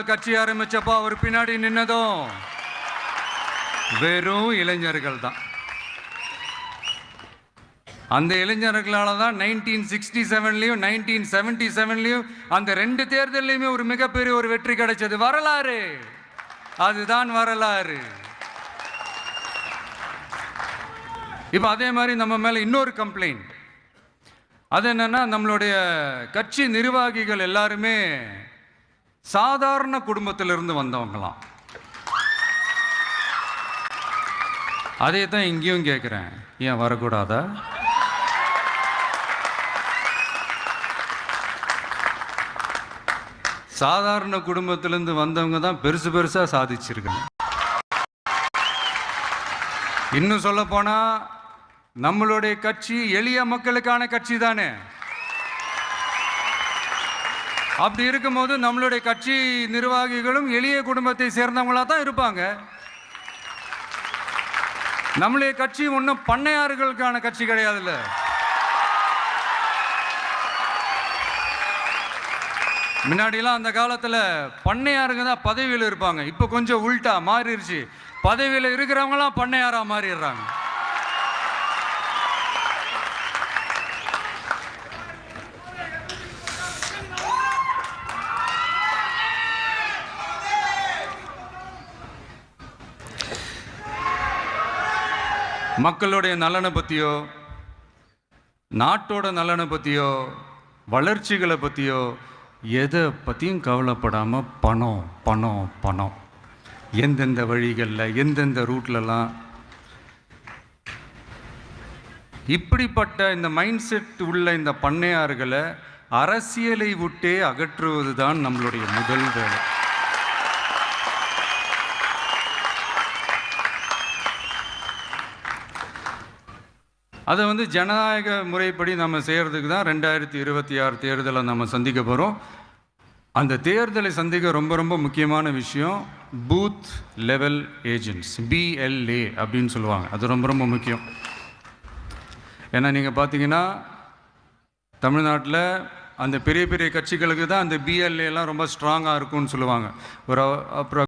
அவர்கள் கட்சி ஆரம்பிச்சப்போ அவர் பின்னாடி நின்னதும் வெறும் இளைஞர்கள் தான். அந்த இளைஞர்களால தான் 1967லையும் 1977லையும் அந்த 2 தேர்தலையுமே ஒரு மிகப்பெரிய ஒரு வெற்றி கிடைச்சது. வரலாறு, அதுதான் வரலாறு. இப்போ அதே மாதிரி நம்ம மேலே இன்னொரு கம்ப்ளைண்ட், அது என்னன்னா, நம்மளுடைய கட்சி நிர்வாகிகள் எல்லாருமே சாதாரண குடும்பத்திலிருந்து வந்தவங்களாம். அதே தான் இங்கேயும் கேட்குறேன், ஏன் வரக்கூடாதா? சாதாரண குடும்பத்திலிருந்து வந்தவங்க தான் பெருசு பெருசா சாதிச்சிருக்காங்க. இன்னும் சொல்ல போனா நம்மளுடைய கட்சி எளிய மக்களுக்கான கட்சி தானே. அப்படி இருக்கும்போது நம்மளுடைய கட்சி நிர்வாகிகளும் எளிய குடும்பத்தை சேர்ந்தவங்களா தான் இருப்பாங்க. நம்மளுடைய கட்சி ஒன்றும் பண்ணையாறுகளுக்கான கட்சி கிடையாதுல்ல. முன்னாடிலாம் அந்த காலத்தில் பண்ணையாருங்க தான் பதவியில் இருப்பாங்க. இப்போ கொஞ்சம் உள்டா மாறிடுச்சு, பதவியில் இருக்கிறவங்களாம் பண்ணையாரா மாறிடுறாங்க. மக்களுடைய நலனை பற்றியோ, நாட்டோட நலனை பற்றியோ, வளர்ச்சிகளை பற்றியோ எதை பற்றியும் கவலைப்படாமல் பணம் பணம் பணம், எந்தெந்த வழிகளில் எந்தெந்த ரூட்லலாம், இப்படிப்பட்ட இந்த மைண்ட் செட் உள்ள இந்த பண்ணையார்களை அரசியலை விட்டே அகற்றுவது தான் நம்மளுடைய முதல் வேலை. அதை ஜனநாயக முறைப்படி நம்ம செய்கிறதுக்கு தான் 2026 தேர்தலை நம்ம சந்திக்க போகிறோம். அந்த தேர்தலை சந்திக்க ரொம்ப ரொம்ப முக்கியமான விஷயம் பூத் லெவல் ஏஜென்ட்ஸ், BLA அப்படின்னு சொல்லுவாங்க. அது ரொம்ப ரொம்ப முக்கியம். ஏன்னா நீங்கள் பார்த்தீங்கன்னா தமிழ்நாட்டில் அந்த பெரிய பெரிய கட்சிகளுக்கு தான் அந்த BLAலாம் ரொம்ப ஸ்ட்ராங்காக இருக்கும்னு சொல்லுவாங்க. ஒரு அப்புறம்